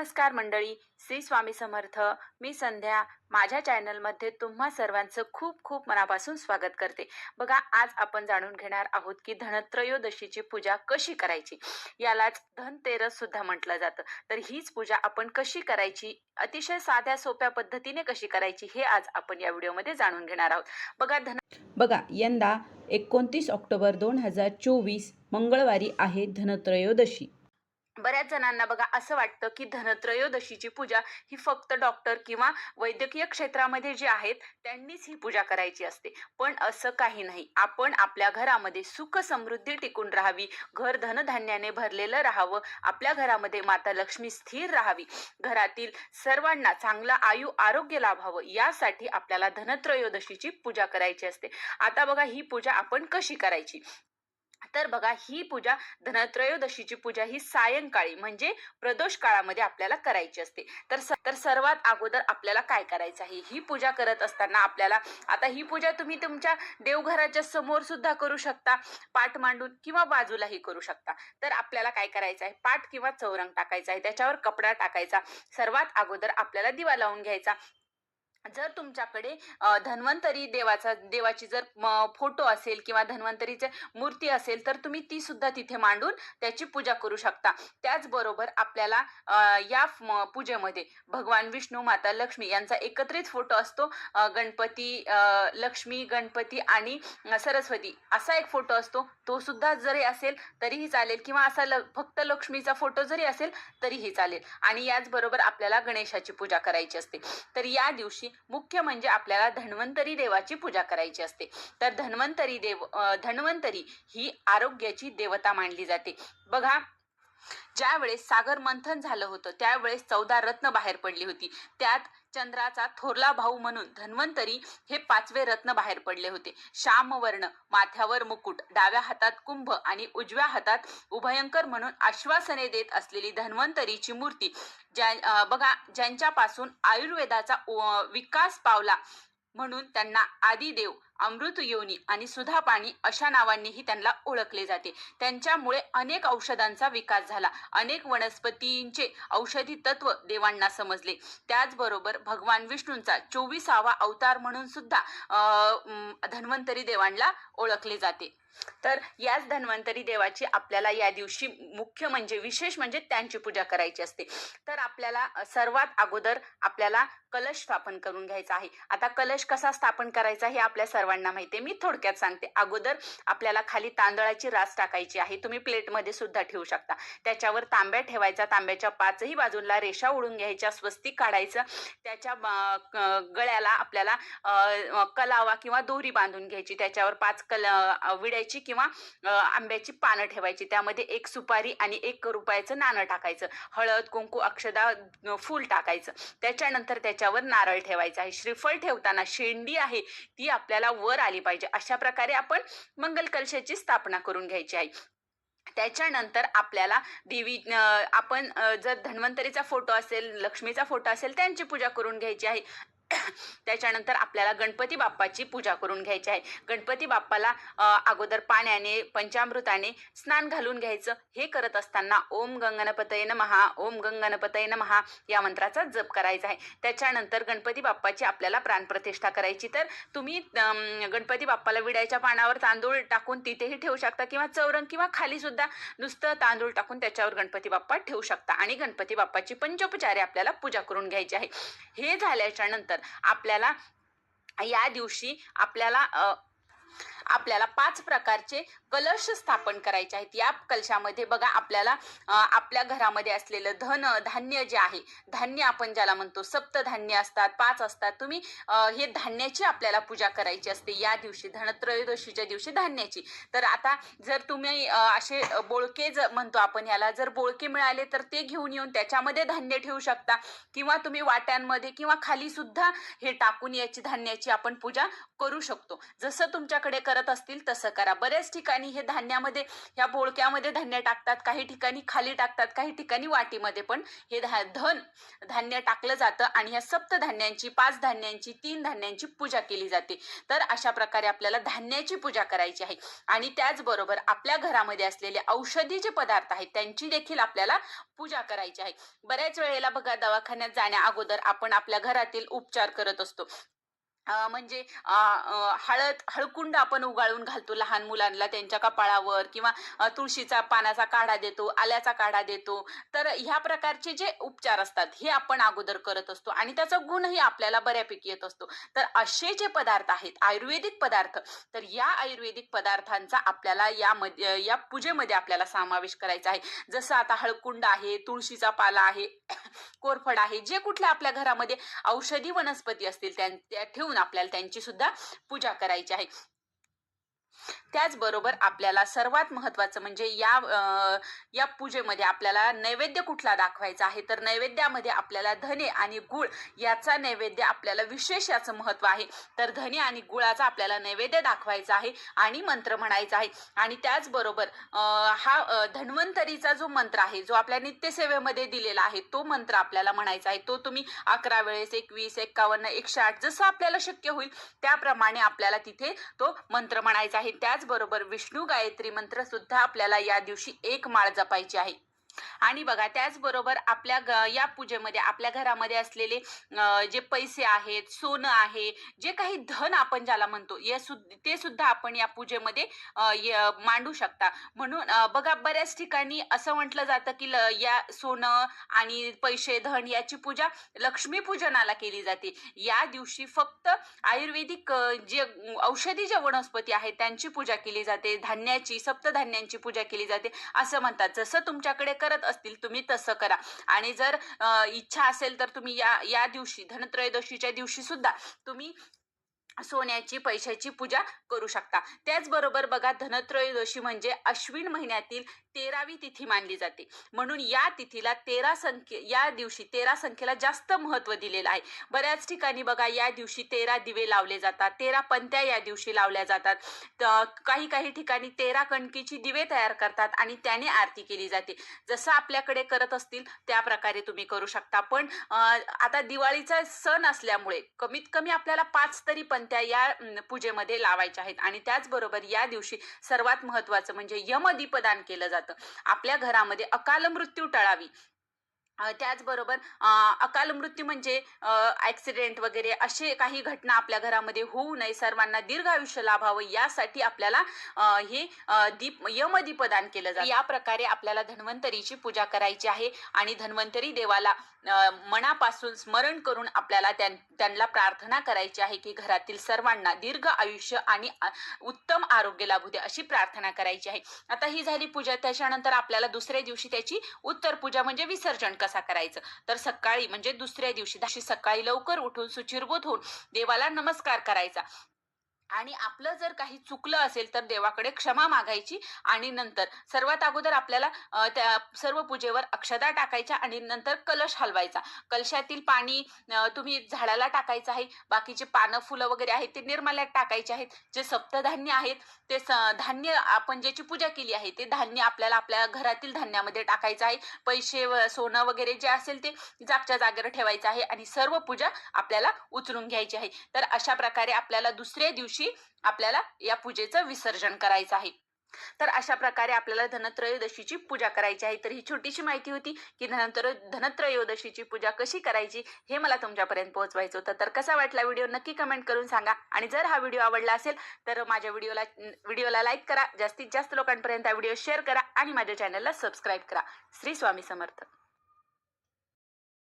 नमस्कार मंडळी, श्री स्वामी समर्थ. मी संध्या. माझ्या चॅनलमध्ये तुम्हा सर्वांचं खूप खूप मनापासून स्वागत करते. बघा, आज आपण जाणून घेणार आहोत की धनत्रयोदशीची पूजा कशी करायची. यालाच धनतेरस सुद्धा म्हटलं जातं. तर हीच पूजा आपण कशी करायची, अतिशय साध्या सोप्या पद्धतीने कशी करायची, हे आज आपण या व्हिडिओमध्ये जाणून घेणार आहोत. बघा, यंदा 29 ऑक्टोबर 2024 मंगळवारी आहे धनत्रयोदशी. बऱ्याच जणांना बघा असं वाटतं की धनत्रयोदशीची पूजा ही फक्त डॉक्टर किंवा वैद्यकीय क्षेत्रामध्ये जे आहेत त्यांनीच ही पूजा करायची असते. पण असं काही नाही. आपण आपल्या घरामध्ये सुख समृद्धी टिकून राहावी, घर धनधान्याने भरलेलं राहावं, आपल्या घरामध्ये माता लक्ष्मी स्थिर राहावी, घरातील सर्वांना चांगलं आयु आरोग्य लाभावं, यासाठी आपल्याला धनत्रयोदशीची पूजा करायची असते. आता बघा, ही पूजा आपण कशी करायची. तर बघा, ही पूजा धनत्रयोदशीची पूजा ही सायंकाळी म्हणजे प्रदोष काळामध्ये आपल्याला करायची असते. तर सर्वात अगोदर आपल्याला काय करायचं आहे, ही पूजा करत असताना आपल्याला, आता ही पूजा तुम्ही तुमच्या देवघराच्या समोर सुद्धा करू शकता, पाट मांडून, किंवा बाजूलाही करू शकता. तर आपल्याला काय करायचं आहे, पाट किंवा चौरंग टाकायचा आहे, त्याच्यावर कपडा टाकायचा. सर्वात अगोदर आपल्याला दिवा लावून घ्यायचा. जर तुमच्याकडे धन्वंतरी देवाची जर फोटो असेल किंवा धन्वंतरीची मूर्ती असेल तर तुम्ही ती सुद्धा तिथे मांडून त्याची पूजा करू शकता. त्याचबरोबर आपल्याला या पूजेमध्ये भगवान विष्णू, माता लक्ष्मी यांचा एकत्रित फोटो असतो. गणपती, लक्ष्मी, गणपती आणि सरस्वती असा एक फोटो असतो, तो सुद्धा जरी असेल तरीही चालेल, किंवा असा फक्त लक्ष्मीचा फोटो जरी असेल तरीही चालेल. आणि याचबरोबर आपल्याला गणेशाची पूजा करायची असते. तर या दिवशी मुख्य म्हणजे आपल्याला धन्वंतरी देवाची पूजा करायची असते. तर धन्वंतरी ही आरोग्याची देवता मानली जाते. बघा, ज्या वेळेस सागर मंथन झालं होतं त्यावेळेस 14 रत्न बाहेर पडली होती. त्यात चंद्राचा थोरला भाऊ म्हणून धन्वंतरी हे 5वे रत्न बाहेर पडले होते. श्यामवर्ण, माथ्यावर मुकुट, डाव्या हातात कुंभ आणि उजव्या हातात उभयंकर म्हणून आश्वासने देत असलेली धन्वंतरीची मूर्ती, बघा, ज्यांच्यापासून आयुर्वेदाचा विकास पावला म्हणून त्यांना आदिदेव, अमृत योनी आणि सुधापाणी अशा नावांनीही त्यांना ओळखले जाते. त्यांच्यामुळे अनेक औषधांचा विकास झाला, अनेक वनस्पतींचे औषधी तत्व देवांना समजले. त्याचबरोबर भगवान विष्णूंचा 24वा अवतार म्हणून सुद्धा धन्वंतरी देवांना ओळखले जाते. तर याच धन्वंतरी देवाची आपल्याला या दिवशी मुख्य म्हणजे विशेष म्हणजे त्यांची पूजा करायची असते. तर आपल्याला सर्वात अगोदर आपल्याला कलश स्थापन करून घ्यायचा आहे. आता कलश कसा स्थापन करायचा हे आपल्या सर्वांना माहिती आहे, मी थोडक्यात सांगते. अगोदर आपल्याला खाली तांदळाची रास टाकायची आहे, तुम्ही प्लेटमध्ये सुद्धा ठेवू शकता. त्याच्यावर तांब्या ठेवायचा, तांब्याच्या 5ही बाजूला रेषा ओढून घ्यायच्या, स्वस्तिक काढायचं. त्याच्या गळ्याला आपल्याला कलावा किंवा दोरी बांधून घ्यायची, त्याच्यावर 5 विड्याची किंवा आंब्याची पानं ठेवायची, त्यामध्ये 1 सुपारी आणि 1 रुपयाचं नाणं टाकायचं, हळद, कुंकू, अक्षदा, फूल टाकायचं. त्याच्यानंतर त्याच्यावर नारळ ठेवायचा आहे. श्रीफळ ठेवताना शेंडी आहे ती आपल्याला वर आली पाहिजे, अशा प्रकारे आपण मंगल कलशाची स्थापना करून घ्यायची आहे. त्याच्यानंतर आपल्याला आपण जर धन्वंतरीचा फोटो असेल, लक्ष्मीचा फोटो असेल, त्यांची पूजा करून घ्यायची आहे. त्याच्यानंतर आपल्याला गणपती बाप्पाची पूजा करून घ्यायची आहे. गणपती बाप्पाला अगोदर पाण्याने, पंचामृताने स्नान घालून घ्यायचं. हे करत असताना ओम गंगणपतये नमः, ओम गंगणपतये नमः या मंत्राचा जप करायचा आहे. त्याच्यानंतर गणपती बाप्पाची आपल्याला प्राणप्रतिष्ठा करायची. तर तुम्ही गणपती बाप्पाला विड्याच्या पानावर तांदूळ टाकून तिथेही ठेवू शकता, किंवा चौरंग किंवा खाली सुद्धा नुसतं तांदूळ टाकून त्याच्यावर गणपती बाप्पा ठेवू शकता. आणि गणपती बाप्पाची पंचोपचारे आपल्याला पूजा करून घ्यायची आहे. हे झाल्याच्या नंतर आपल्याला या दिवशी आपल्याला 5 प्रकारचे कलश स्थापन करायचे आहेत. या कलशामध्ये बघा, आपल्याला आपल्या घरामध्ये असलेलं धन धान्य जे आहे, धान्य आपण ज्याला म्हणतो, सप्तधान्य असतात, 5 असतात, तुम्ही हे धान्याची आपल्याला पूजा करायची असते या दिवशी, धनत्रयोदशीच्या दिवशी धान्याची. तर आता जर तुम्ही असे बोळके म्हणतो आपण याला, जर बोळके मिळाले तर ते घेऊन येऊन त्याच्यामध्ये धान्य ठेवू शकता, किंवा तुम्ही वाट्यांमध्ये किंवा खाली सुद्धा हे टाकून याची धान्याची आपण पूजा करू शकतो. जसं तुमच्याकडे करत असतील तसं करा. बऱ्याच ठिकाणी हे धान्यामध्ये, ह्या बोळक्यामध्ये धान्य टाकतात, काही ठिकाणी खाली टाकतात, काही ठिकाणी वाटीमध्ये पण हे धान्य टाकलं जातं आणि ह्या सप्तधान्यांची, 5 धान्यांची, 3 धान्यांची पूजा केली जाते. तर अशा प्रकारे आपल्याला धान्याची पूजा करायची आहे. आणि त्याचबरोबर आपल्या घरामध्ये असलेले औषधी जे पदार्थ आहेत त्यांची देखील आपल्याला पूजा करायची आहे. बऱ्याच वेळेला बघा, दवाखान्यात जाण्या अगोदर आपण आपल्या घरातील उपचार करत असतो. म्हणजे हळकुंड आपण उगाळून घालतो लहान मुलांना त्यांच्या कपाळावर, किंवा तुळशीचा पानाचा काढा देतो, आल्याचा काढा देतो. तर ह्या प्रकारचे जे उपचार असतात हे आपण अगोदर करत असतो आणि त्याचा गुणही आपल्याला बऱ्यापैकी येत असतो. तर असे जे पदार्थ आहेत आयुर्वेदिक पदार्थ, तर या आयुर्वेदिक पदार्थांचा आपल्याला या पूजेमध्ये आपल्याला समावेश करायचा आहे. जसं आता हळकुंड आहे, तुळशीचा पाला आहे, कोरफड आहे, जे कुठल्या आपल्या घरामध्ये औषधी वनस्पती असतील त्या ठेवून आपल्याला त्यांची सुद्धा पूजा करायची आहे. त्याचबरोबर आपल्याला सर्वात महत्वाचं म्हणजे या पूजेमध्ये आपल्याला नैवेद्य कुठला दाखवायचा आहे, तर नैवेद्यामध्ये आपल्याला धने आणि गुळ याचा नैवेद्य, आपल्याला विशेष याचं महत्व आहे. तर धने आणि गुळाचा आपल्याला नैवेद्य दाखवायचा आहे आणि मंत्र म्हणायचा आहे. आणि त्याचबरोबर हा धन्वंतरीचा जो मंत्र आहे, जो आपल्या नित्यसेवेमध्ये दिलेला आहे, तो मंत्र आपल्याला म्हणायचा आहे. तो तुम्ही 11 वेळेस, 21, 51, 108 जसं आपल्याला शक्य होईल त्याप्रमाणे आपल्याला तिथे तो मंत्र म्हणायचा आहे. त्याचबरोबर विष्णू गायत्री मंत्र सुद्धा आपल्याला या दिवशी 1 माळ जपायची आहे. आणि बघा, त्याचबरोबर या पूजेमध्ये आपल्या घरामध्ये असलेले जे पैसे आहेत, सोनं आहे, जे काही धन आपण ज्याला म्हणतो, ते सुद्धा आपण या पूजेमध्ये मांडू शकता. म्हणून बघा, बऱ्याच ठिकाणी असं म्हटलं जातं की या सोनं आणि पैसे, धन याची पूजा लक्ष्मी पूजनाला केली जाते. या दिवशी फक्त आयुर्वेदिक जे औषधी जे वनस्पती आहेत त्यांची पूजा केली जाते, धान्याची, सप्तधान्यांची पूजा केली जाते असं म्हणतात. जसं तुमच्याकडे करत असतील तुम्ही तसं करा. आणि जर इच्छा असेल तर तुम्ही या दिवशी, धनत्रयोदशीच्या दिवशी सुद्धा तुम्ही सोन्याची, पैशाची पूजा करू शकता. त्याचबरोबर बघा, धनत्रयोदशी म्हणजे अश्विन महिन्यातील 13वी तिथी मानली जाते. म्हणून या तिथीला या दिवशी 13 संख्येला जास्त महत्व दिलेलं आहे. बऱ्याच ठिकाणी बघा, या दिवशी 13 दिवे लावले जातात, 13 पंत्या या दिवशी लावल्या जातात. काही काही ठिकाणी 13 कणकीची दिवे तयार करतात आणि त्याने आरती केली जाते. जसं आपल्याकडे करत असतील त्या प्रकारे तुम्ही करू शकता. पण आता दिवाळीचा सण असल्यामुळे कमीत कमी आपल्याला 5 तरी पंत्या या पूजेमध्ये लावायच्या आहेत. आणि त्याचबरोबर या दिवशी सर्वात महत्वाचं म्हणजे यमदीपदान केलं जातं. आपल्या घरामध्ये अकाल मृत्यू टळावी, त्याचबरोबर अकाल मृत्यू म्हणजे ऍक्सिडेंट वगैरे असे काही घटना आपल्या घरामध्ये होऊ नये, सर्वांना दीर्घ आयुष्य लाभावं यासाठी आपल्याला हे यमदीपदान केलं जातं. या प्रकारे आपल्याला धन्वंतरीची पूजा करायची आहे आणि धन्वंतरी देवाला मनापासून स्मरण करून आपल्याला त्यांना प्रार्थना करायची आहे की घरातील सर्वांना दीर्घ आयुष्य आणि उत्तम आरोग्य लाभू दे, अशी प्रार्थना करायची आहे. आता ही झाली पूजा. त्याच्यानंतर आपल्याला दुसऱ्या दिवशी त्याची उत्तर पूजा म्हणजे विसर्जन कसा करायचं, तर सकाळी म्हणजे दुसऱ्या दिवशी सकाळी लवकर उठून शुचिर्भूत होऊन देवाला नमस्कार करायचा. आणि आपलं जर काही चुकलं असेल तर देवाकडे क्षमा मागायची. आणि नंतर सर्वात अगोदर आपल्याला त्या सर्व पूजेवर अक्षता टाकायच्या आणि नंतर कलश हलवायचा. कलशातील पाणी तुम्ही झाडाला टाकायचं आहे. बाकीचे पानं, फुलं वगैरे आहेत ते निर्माल्यात टाकायचे आहेत. जे सप्तधान्य आहेत ते धान्य, आपण ज्याची पूजा केली आहे ते धान्य आपल्याला आपल्या घरातील धान्यामध्ये टाकायचं आहे. पैसे, सोनं वगैरे जे असेल ते जागच्या जागेवर ठेवायचं आहे आणि सर्व पूजा आपल्याला उचलून घ्यायची आहे. तर अशा प्रकारे आपल्याला दुसऱ्या दिवशी आपल्याला या पूजेचं विसर्जन करायचं आहे. तर अशा प्रकारे आपल्याला धनत्रयोदशीची पूजा करायची आहे. तर ही छोटीशी माहिती होती की धनत्रयोदशीची पूजा कशी करायची हे मला तुमच्यापर्यंत पोहोचवायचं होतं. तर कसा वाटला व्हिडिओ नक्की कमेंट करून सांगा. आणि जर हा व्हिडिओ आवडला असेल तर माझ्या व्हिडिओला लाईक करा, जास्तीत जास्त लोकांपर्यंत हा व्हिडिओ शेअर करा आणि माझ्या चॅनलला सबस्क्राईब करा. श्री स्वामी समर्थ.